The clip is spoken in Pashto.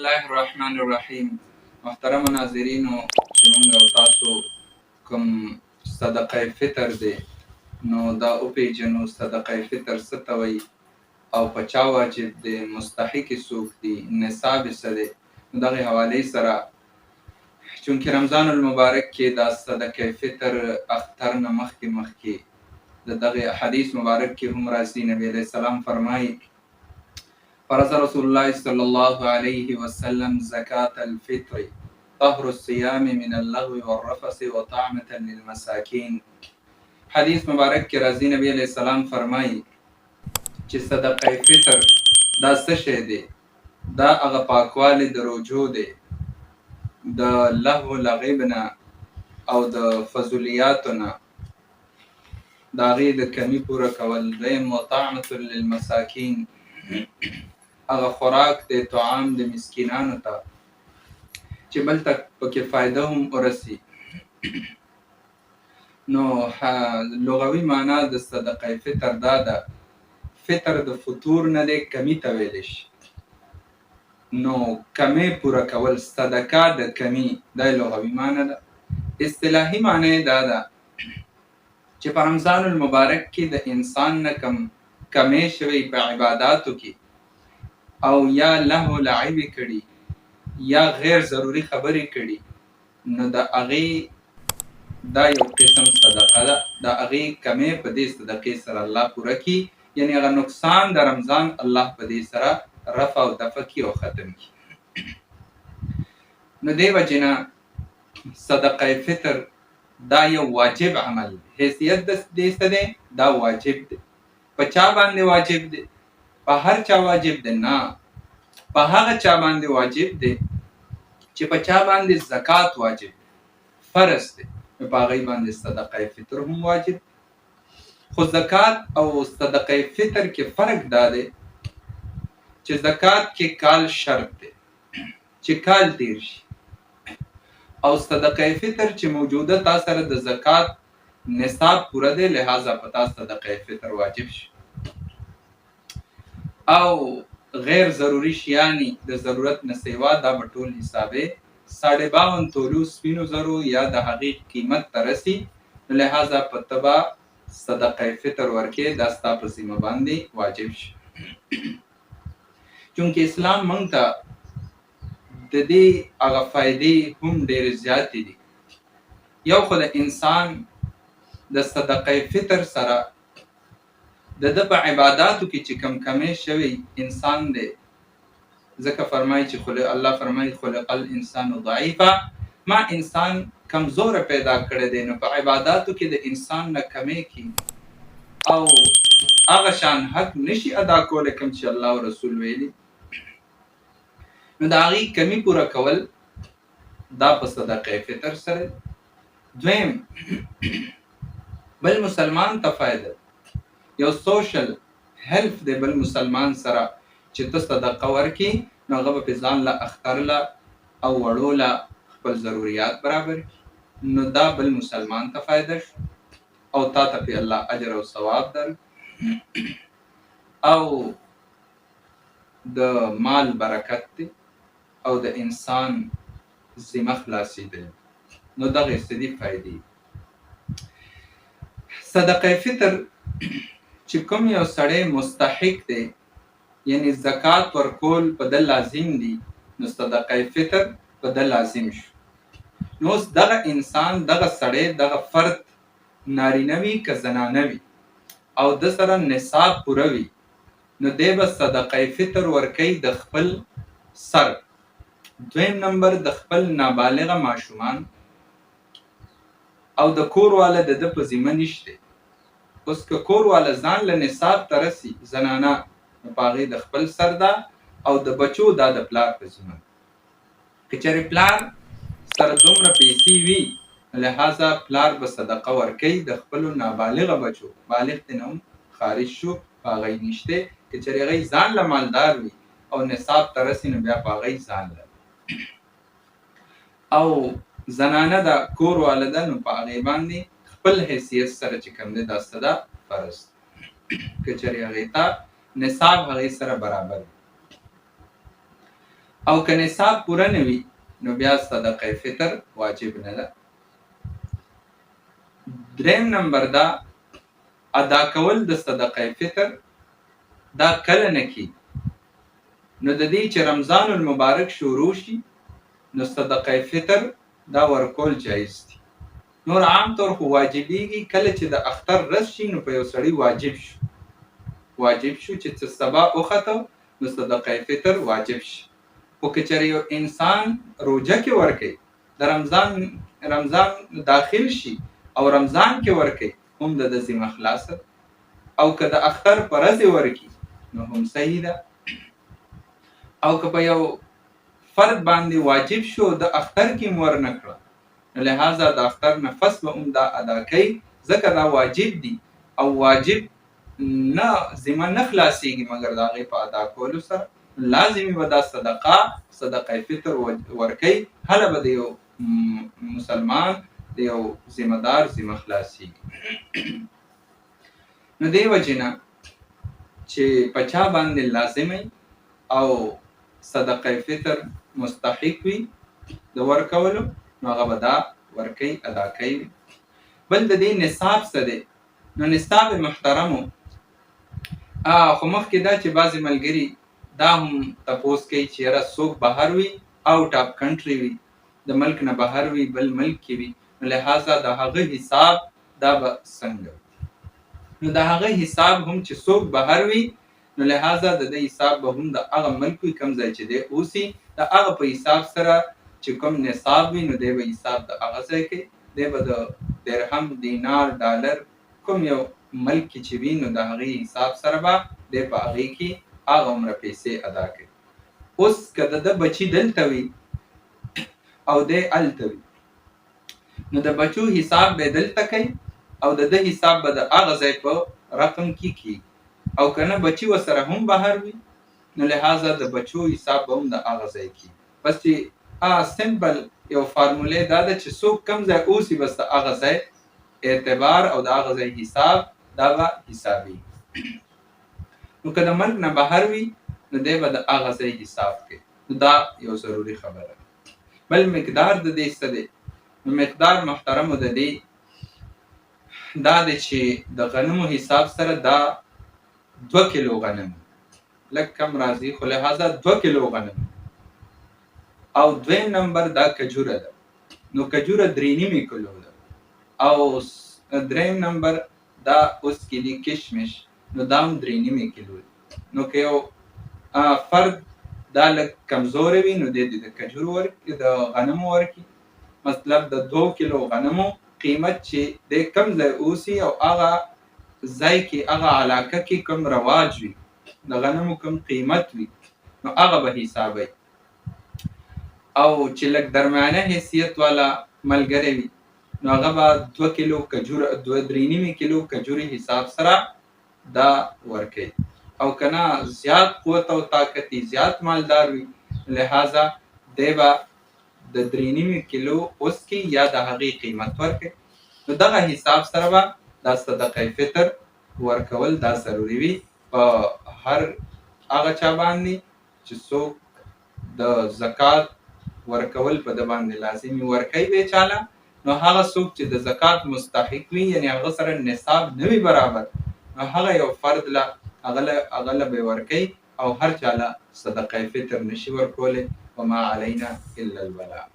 الله الرحمن الرحیم. محترم ناظرینو، چې موږ او تاسو کوم صدقه فطر دی نو دا وپېژنو صدقه فطر څه ته وایي او په چا واجب دی، مستحق څوک دي، نصاب یې څه دی. نو دغې حوالې سره چونکې رمضان المبارک کې دا صدقه فطر اختر نه مخکې د دغې حدیث مبارک کې هم راځي. نبی علیه السلام فرمایي فرض رسول الله صلی الله علیه وسلم زکات الفطر طهر الصيام من اللغو والرفث وطعمة للمساکین. حدیث مبارک کې راځي نبی علیه السلام فرمایي چې صدقه فطر دا څه شی دی؟ دا هغه پاکوالی د روجو دی، د لهو لغیب نه او د فضولیاتو نه، د هغې د کمي پوره کول. دویم وطعمة للمساکین، هغه خوراک دی طعام د مسکینانو ته چې بل ته پکې فایده هم ورسي. نو لغوي معنا د صدقه فطر دا ده، فطر د فطور نه دی، کمی ته ویلی شي. نو کمی پوره کول، صدقه د کمی، دا لغوي معنا ده. اصطلاحي معنا یې دا ده چې په رمضان المبارک کې د انسان نه کمی شوی په عباداتو کې او یا لهو لعب کړي یا غیر ضروری خبرې کړي، نو د هغې دا یو قسم صدقه ده. د هغې کمی په دې صدقې سره الله پوره کړي، یعنی هغه نقصان د رمضان الله په دې سره رفع او دفع کړي او ختم کړي. نو دې وجې نه صدقه فطر دا یو واجب عمل دی. حیثیت د دې څه دی؟ دا واجب دی. په چا باندې واجب دی؟ په هر چا واجب دی نه، په هغه چا باندې واجب دی چې په چا باندې زکات واجب فرض دی، په هغې باندې صدقه فطر هم واجب. خو زکات او صدقه فطر کې فرق دا دی چې زکات کې کال شرط دی چې کال تیر شي، او صدقه فطر چې موجوده تا سره د زکات نصاب پوره دی، لہذا په تا صدقه فطر واجب شي. او غیر ضروری شیانی د ضرورت نه سیوا دا به ټول حسابې 52 تولو سپینو زرو یا د هغې قیمت ته رسي، لہذا په تبا صدقه فطر ورکې دا ستا په ذمه باندې واجب شي. چونکې اسلام موږ ته د دې هغه فایدې هم ډېرې زیاتې دي. یو خو د انسان د صدقه فطر سره د ده په عباداتو کې چې کمی شوی انسان دی، ځکه فرمایي چې الله فرمایي خلق الانسان ضعیفا، ما انسان کمزوره پیدا کړی دی، نو په عباداتو کې د انسان نه کمی کی او هغه شان حق نشي ادا کولی کوم چې الله او رسول ویلي، نو د هغې کمی پوره کول دا په صدقه فطر سره. دویم بل مسلمان ته فایده، یو سوشل هیلپ دی بل مسلمان سره چې ته صدقه ورکې، نو هغه به پې ځان له اختر له او وړو له خپل ضروریات برابر کړي، نو دا بل مسلمان ته فایده شو او تا ته پې الله اجر او ثواب در او د مال برکت دی او د انسان ذمه خلاصېدل. نو دغې څه دي فایدې. صدقه فطر چې کوم یو سړی مستحق دی، یعنی زکات ورکول په ده لازم دي، نو صدقه فطر په ده لازم شو. نو اوس دغه انسان، دغه سړی، دغه فرد نارینه وي که زنانه وي او د سره نصاب پوره وي، نو دی به صدقه فطر ورکوي د خپل سر. دویم نمبر د خپل نابالغه ماشومان او د کور والا د ده په ذمه نشته. اوس که کور والا ځان له نصاب ته رسي زنانه، نو په هغې د خپل سر ده او د بچو دا د پلار په ذمه. که چېرې پلار سره دومره پیسې وي، لہذا پلار به صدقه ورکوي د خپلو نابالغه بچو، بالغ ته نه هم خارج شو په هغې نشته. که چېرې هغوی ځان له مالدار وي او نصاب ته رسي، نو بیا په هغوی ځان له او زنانه ده کور والا ده، نو په هغې باندې خپل حیثیت سره چې کوم دی دا څه ده؟ فرض. که چېرې هغې ته نصاب هغې سره برابر. او که نصاب پوره نه وي نو بیا صدقه فطر واجب نه ده. دریم نمبر دا ادا کول د صدقه فطر دا کله نه کی نو د دې چې رمضان المبارک شروع شي نو صدقه فطر دا ورکول جایز دي. نور عام طور خو واجبېږي کله چې د اختر رس شي نو په یو سړی واجب شو چې سبا وخته نو صدقه فطر واجب شي. خو که چېرې یو انسان روژه کې ورکوي د رمضان داخل شي او رمضان کې ورکوي هم د ذمه خلاصه، او که د اختر په ورځ ورکوي نو هم صحیح ده. او که په یو فرد باندې واجب شو د اختر کې مور نه کړه نو لہذا د اختر نفس به هم دا ادا کوي ځکه دا واجب دي او واجب نه ذمه نه خلاصېږي مګر د هغې په ادا کولو سره لازمي به دا صدقه فطر ورکوي، هله به د یو مسلمان د یو ذمه دار ذمه خلاصېږي. نو دې وجې نه چې په چا باندې لازمي او صدقه فطر مستحق وي د ورکولو نو هغه به دا ورکوي ادا کوي. بل د دې نصاب څه دی؟ نو نصاب محترمو خو مخکې دا چې بعضې ملګري دا هم تپوس کوي چې یاره څوک بهر وي آوټ آف کنټري وي د ملک نه بهر وي بل ملک کې وي نو لہذا د هغه حساب دا به څنګه نو د هغه حساب هم چې څوک بهر وي نو لہذا د دې حساب به هم د هغه ملک وي کوم ځای چې دی اوسي د هغه په حساب سره چې کوم نصاب وي نو دی به حساب د هغه ځای کوي، دی به د درهم دینار ډالر کوم یو ملک کې چې وي نو د هغې حساب سره به دی په هغې کې هغه عمره پیسې ادا کوي. اوس که د بچي دلته وي او دی هلته وي نو د بچو حساب به دلته کوي او د ده حساب به د هغه ځای په رقم کې کیږي، او که نه بچي ورسره هم بهر وي نو لہذا د بچو حساب به هم د هغه ځای کیږي. بس چې سمپل یو فارمولې دا ده چې څوک کم ځای اوسي بس د هغه ځای اعتبار او د هغه ځای حساب دا به حسابي. نو که د ملک نه بهر وي نو دی به د هغه ځای حساب کوي. نو دا یو ضروري خبره. بل مقدار د دې څه دی؟ نو مقدار محترمو د دې دا دی چې د غنمو حساب سره دا 2 کیلو غنم لږ کم راځي خو لہذا 2 کیلو غنم، او دویم نمبر دا کجوره ده نو کجوره 3.5 کیلو ده، او دریم نمبر دا اوس کې دي کشمش نو دا هم 3.5 کیلو ده. نو که یو فرد دا لږ کمزوری وي نو دی د کجورو ورکړي د غنمو ورکړي، مطلب د 2 کیلو غنمو قیمت چې د کم ځای اوسي او هغه ځای کې هغه علاقه کې کم رواج وي د غنمو کم قیمت وي نو هغه به حسابوي، او چې لږ درمیانه حیثیت والا ملګری وي نو هغه به 2 کیلو کجوره 3.5 کیلو کجوري حساب سره دا ورکوي، او کنه زیات قوت او طاقت زیات مالدار وي لہذا دی به د 3.5 کیلو اوس کې یا د هغې قیمت ورکوي. نو دغه حساب سره به دا صدقه فطر ورکول دا ضروري وي په هر هغه چا باندې چې څوک د زکات ورکول په د باندې لازمي ورکوي بیچاله نو هغه څوک چې د زکات مستحق وي یعنی هغه سره نصاب نه وي برابر نو هغه یو فرد له هغه له به ورکوي او هر چاله صدقه فطر نشي ورکولی وما علینا الا البلاغ.